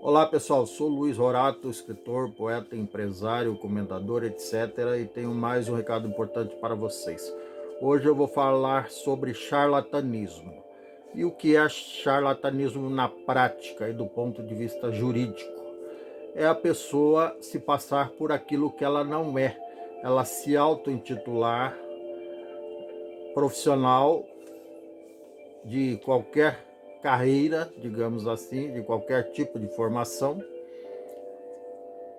Olá pessoal, sou Luiz Rorato, escritor, poeta, empresário, comentador, etc. E tenho mais um recado importante para vocês. Hoje eu vou falar sobre charlatanismo. E o que é charlatanismo na prática e do ponto de vista jurídico? É a pessoa se passar por aquilo que ela não é. Ela se auto-intitular profissional de qualquer carreira, digamos assim, de qualquer tipo de formação,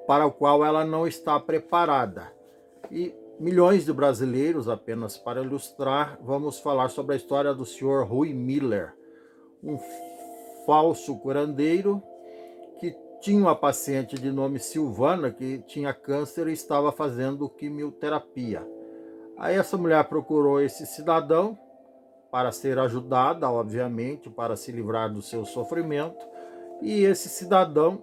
para o qual ela não está preparada. E milhões de brasileiros, apenas para ilustrar, vamos falar sobre a história do senhor Rui Miller, um falso curandeiro que tinha uma paciente de nome Silvana que tinha câncer e estava fazendo quimioterapia. Aí essa mulher procurou esse cidadão para ser ajudada, obviamente, para se livrar do seu sofrimento, e esse cidadão,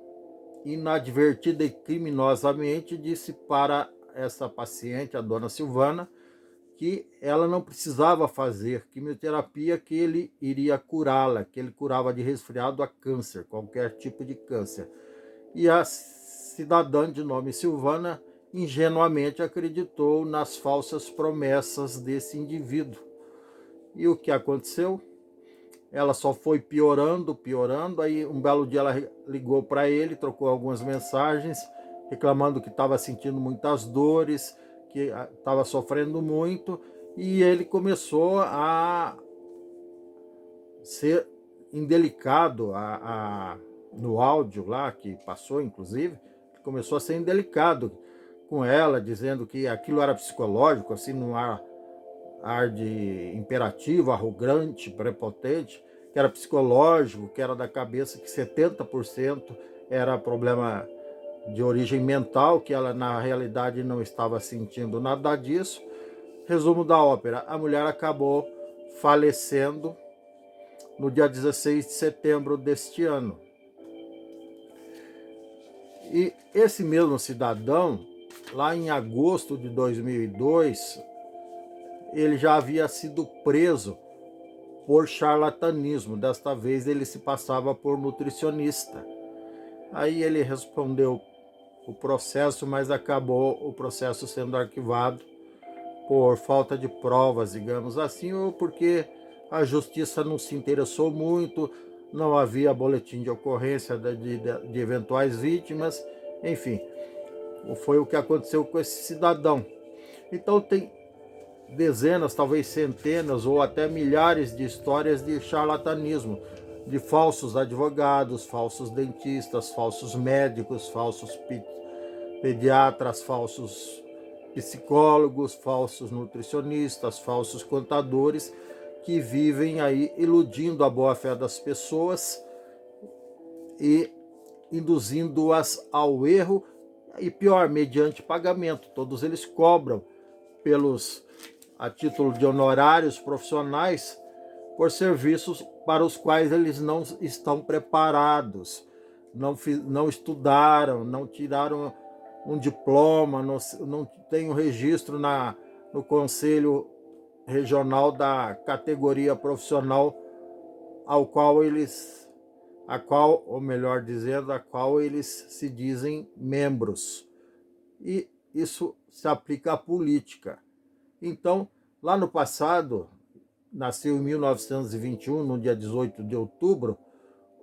inadvertida e criminosamente, disse para essa paciente, a dona Silvana, que ela não precisava fazer quimioterapia, que ele iria curá-la, que ele curava de resfriado a câncer, qualquer tipo de câncer. E a cidadã de nome Silvana ingenuamente acreditou nas falsas promessas desse indivíduo. E o que aconteceu? Ela só foi piorando, piorando. Aí um belo dia ela ligou para ele, trocou algumas mensagens, reclamando que estava sentindo muitas dores, que estava sofrendo muito, e ele começou a ser indelicado, no áudio lá que passou, inclusive, começou a ser indelicado com ela, dizendo que aquilo era psicológico, assim, num ar de imperativo, arrogante, prepotente, que era psicológico, que era da cabeça, que 70% era problema de origem mental, que ela na realidade não estava sentindo nada disso. Resumo da ópera: a mulher acabou falecendo no dia 16 de setembro deste ano. E esse mesmo cidadão, lá em agosto de 2002, ele já havia sido preso por charlatanismo. Desta vez ele se passava por nutricionista. Aí ele respondeu o processo, mas acabou o processo sendo arquivado por falta de provas, digamos assim, ou porque a justiça não se interessou muito, não havia boletim de ocorrência de eventuais vítimas, enfim, foi o que aconteceu com esse cidadão. Então tem dezenas, talvez centenas ou até milhares de histórias de charlatanismo, de falsos advogados, falsos dentistas, falsos médicos, falsos pediatras, falsos psicólogos, falsos nutricionistas, falsos contadores, que vivem aí iludindo a boa-fé das pessoas e induzindo-as ao erro, e pior, mediante pagamento. Todos eles cobram a título de honorários profissionais por serviços para os quais eles não estão preparados, não estudaram, não tiraram um diploma, não tem um registro no Conselho Regional da categoria profissional ou melhor dizendo, a qual eles se dizem membros. E isso se aplica à política. Então, lá no passado, nasceu em 1921, no dia 18 de outubro,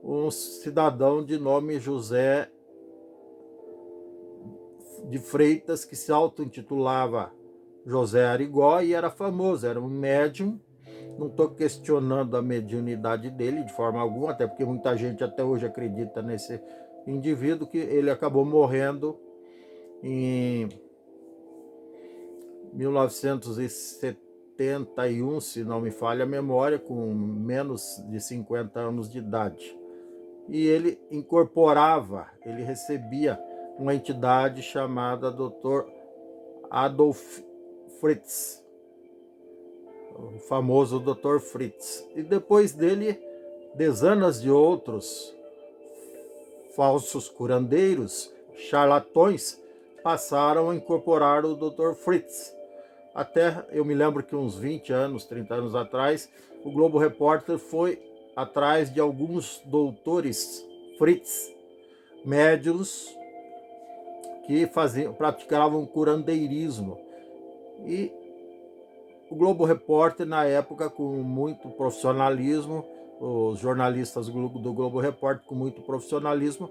um cidadão de nome José de Freitas, que se auto-intitulava José Arigó e era famoso, era um médium. Não estou questionando a mediunidade dele de forma alguma, até porque muita gente até hoje acredita nesse indivíduo, que ele acabou morrendo em 1971, se não me falha a memória, com menos de 50 anos de idade. E ele ele recebia uma entidade chamada Dr. Adolf Fritz, o famoso Dr. Fritz. E depois dele, dezenas de outros falsos curandeiros, charlatões, passaram a incorporar o Dr. Fritz. Até eu me lembro que uns 20 anos, 30 anos atrás, o Globo Repórter foi atrás de alguns doutores Fritz, médiuns que praticavam curandeirismo. E o Globo Repórter, na época, com muito profissionalismo, os jornalistas do Globo Repórter, com muito profissionalismo,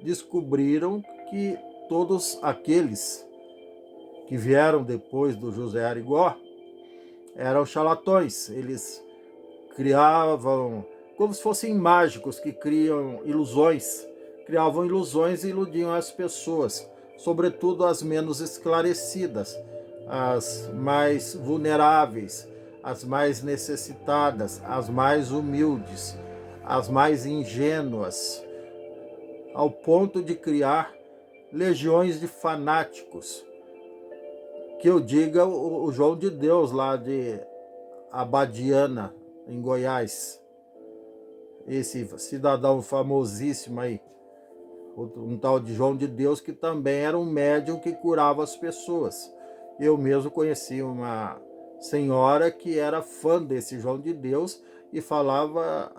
descobriram que todos aqueles que vieram depois do José Arigó eram charlatões. Eles criavam como se fossem mágicos que criavam ilusões e iludiam as pessoas, sobretudo as menos esclarecidas, as mais vulneráveis, as mais necessitadas, as mais humildes, as mais ingênuas, ao ponto de criar legiões de fanáticos. Que eu diga o João de Deus, lá de Abadiana, em Goiás, esse cidadão famosíssimo aí, um tal de João de Deus, que também era um médium que curava as pessoas. Eu mesmo conheci uma senhora que era fã desse João de Deus e falava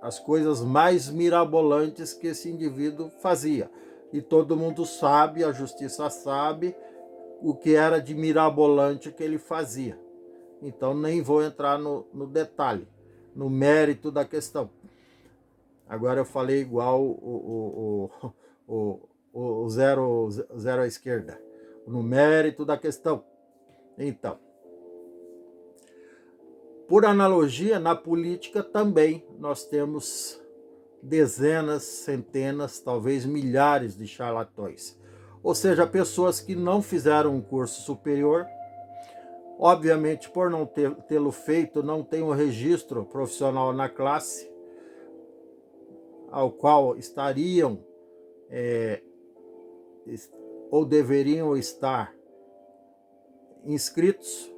as coisas mais mirabolantes que esse indivíduo fazia. E todo mundo sabe, a justiça sabe, o que era de mirabolante que ele fazia. Então nem vou entrar no detalhe, no mérito da questão. Agora eu falei igual o zero à esquerda, no mérito da questão. Então, por analogia, na política também nós temos dezenas, centenas, talvez milhares de charlatões. Ou seja, pessoas que não fizeram um curso superior, obviamente por não tê-lo feito, não tem um registro profissional na classe, ao qual estariam ou deveriam estar inscritos.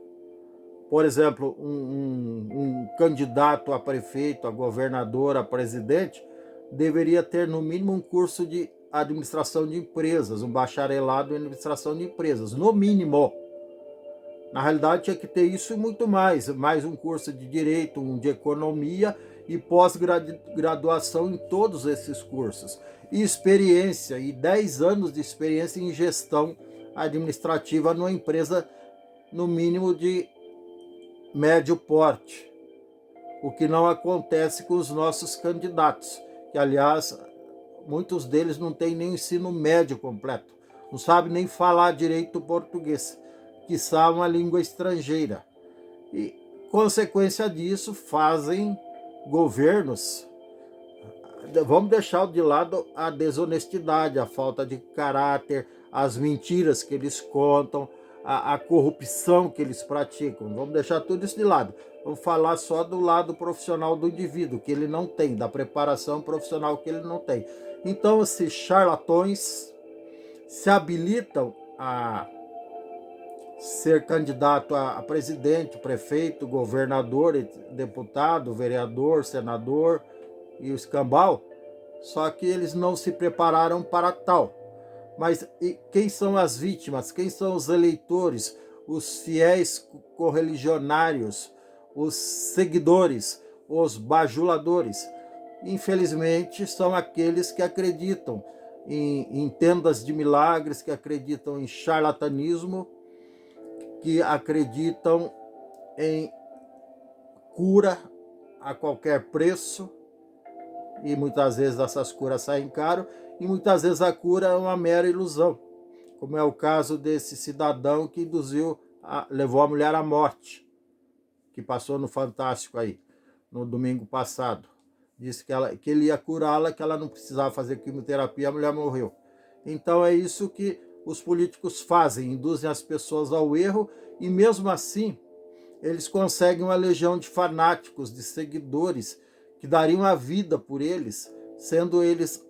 Por exemplo, um candidato a prefeito, a governador, a presidente, deveria ter no mínimo um curso de administração de empresas, um bacharelado em administração de empresas, no mínimo. Na realidade, tinha que ter isso e muito mais um curso de direito, um de economia e pós-graduação em todos esses cursos. E experiência, e 10 anos de experiência em gestão administrativa numa empresa, no mínimo de médio porte. O que não acontece com os nossos candidatos, que, aliás, muitos deles não têm nem ensino médio completo, não sabem nem falar direito português, quiçá uma língua estrangeira. E, consequência disso, fazem governos. Vamos deixar de lado a desonestidade, a falta de caráter, as mentiras que eles contam, a corrupção que eles praticam. Vamos deixar tudo isso de lado. Vamos falar só do lado profissional do indivíduo, que ele não tem, da preparação profissional que ele não tem. Então, esses charlatões se habilitam a ser candidato a presidente, prefeito, governador, deputado, vereador, senador e o escambau, só que eles não se prepararam para tal. Mas quem são as vítimas? Quem são os eleitores, os fiéis correligionários, os seguidores, os bajuladores? Infelizmente, são aqueles que acreditam em tendas de milagres, que acreditam em charlatanismo, que acreditam em cura a qualquer preço, e muitas vezes essas curas saem caro, e muitas vezes a cura é uma mera ilusão, como é o caso desse cidadão que levou a mulher à morte, que passou no Fantástico aí, no domingo passado. Disse que ele ia curá-la, que ela não precisava fazer quimioterapia, a mulher morreu. Então é isso que os políticos fazem, induzem as pessoas ao erro, e mesmo assim eles conseguem uma legião de fanáticos, de seguidores, que dariam a vida por eles, sendo eles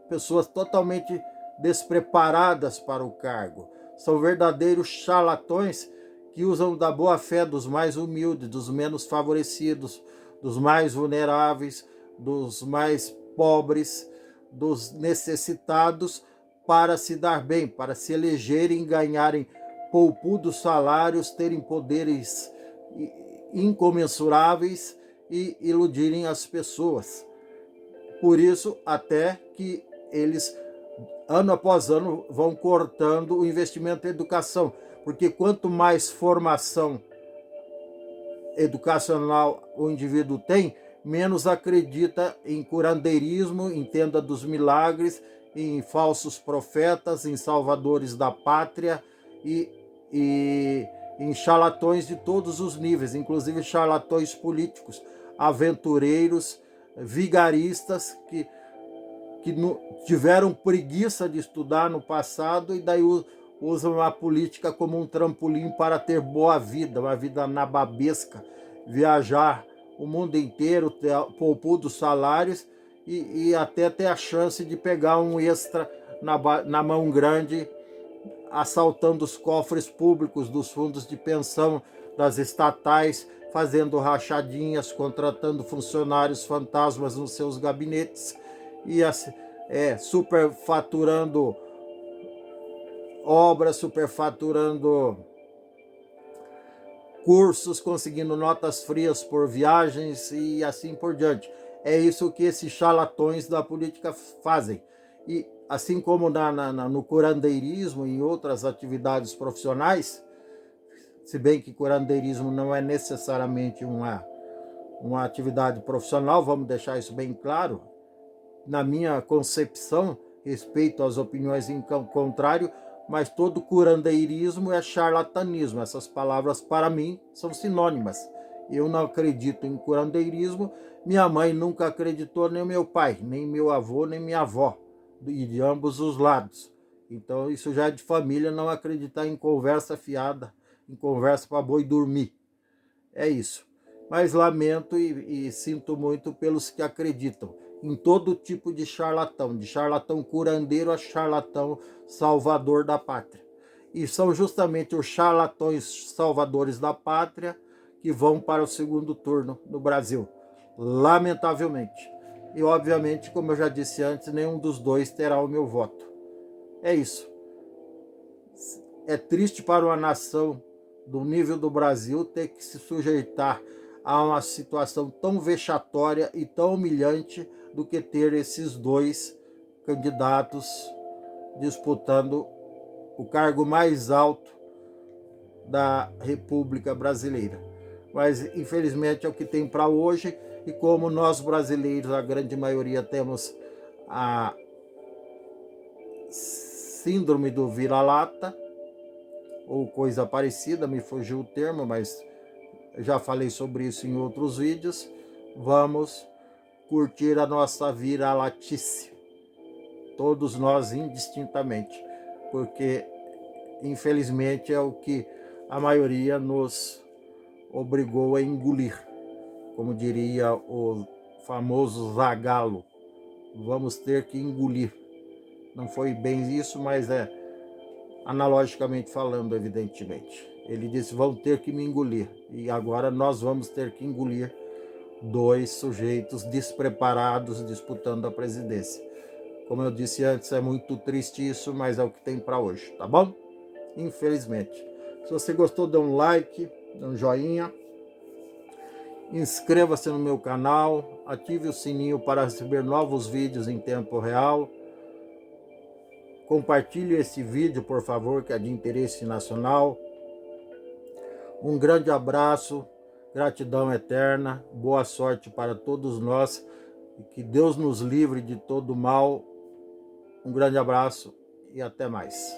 pessoas totalmente despreparadas para o cargo. São verdadeiros charlatões que usam da boa-fé dos mais humildes, dos menos favorecidos, dos mais vulneráveis, dos mais pobres, dos necessitados, para se dar bem, para se elegerem, ganharem poupudos salários, terem poderes incomensuráveis e iludirem as pessoas. Por isso, até que eles, ano após ano, vão cortando o investimento em educação, porque quanto mais formação educacional o indivíduo tem, menos acredita em curandeirismo, em tenda dos milagres, em falsos profetas, em salvadores da pátria e em charlatões de todos os níveis, inclusive charlatões políticos, aventureiros, vigaristas que tiveram preguiça de estudar no passado e daí usam a política como um trampolim para ter boa vida, uma vida nababesca, viajar o mundo inteiro, poupar dos salários e até ter a chance de pegar um extra na mão grande, assaltando os cofres públicos dos fundos de pensão das estatais, fazendo rachadinhas, contratando funcionários fantasmas nos seus gabinetes e superfaturando obras, superfaturando cursos, conseguindo notas frias por viagens e assim por diante. É isso que esses charlatões da política fazem. E assim como no curandeirismo e em outras atividades profissionais, se bem que curandeirismo não é necessariamente uma atividade profissional, vamos deixar isso bem claro, na minha concepção, respeito às opiniões em contrário, mas todo curandeirismo é charlatanismo. Essas palavras, para mim, são sinônimas. Eu não acredito em curandeirismo, minha mãe nunca acreditou, nem meu pai, nem meu avô, nem minha avó, e de ambos os lados. Então, isso já é de família, não acreditar em conversa fiada, em conversa para boi dormir. É isso. Mas lamento e sinto muito pelos que acreditam em todo tipo de charlatão curandeiro a charlatão salvador da pátria. E são justamente os charlatões salvadores da pátria que vão para o segundo turno no Brasil, lamentavelmente. E obviamente, como eu já disse antes, nenhum dos dois terá o meu voto. É isso. É triste para uma nação do nível do Brasil ter que se sujeitar a uma situação tão vexatória e tão humilhante do que ter esses dois candidatos disputando o cargo mais alto da República Brasileira. Mas, infelizmente, é o que tem para hoje, e como nós brasileiros, a grande maioria, temos a síndrome do vira-lata, ou coisa parecida, me fugiu o termo, mas já falei sobre isso em outros vídeos, vamos curtir a nossa vira-latice, todos nós indistintamente, porque infelizmente é o que a maioria nos obrigou a engolir, como diria o famoso Zagallo, vamos ter que engolir. Não foi bem isso, mas é analogicamente falando, evidentemente. Ele disse, vão ter que me engolir, e agora nós vamos ter que engolir dois sujeitos despreparados disputando a presidência. Como eu disse antes, é muito triste isso, mas é o que tem para hoje, tá bom? Infelizmente. Se você gostou, dê um like, dê um joinha, inscreva-se no meu canal, ative o sininho para receber novos vídeos em tempo real, compartilhe esse vídeo, por favor, que é de interesse nacional. Um grande abraço, gratidão eterna, boa sorte para todos nós e que Deus nos livre de todo mal. Um grande abraço e até mais.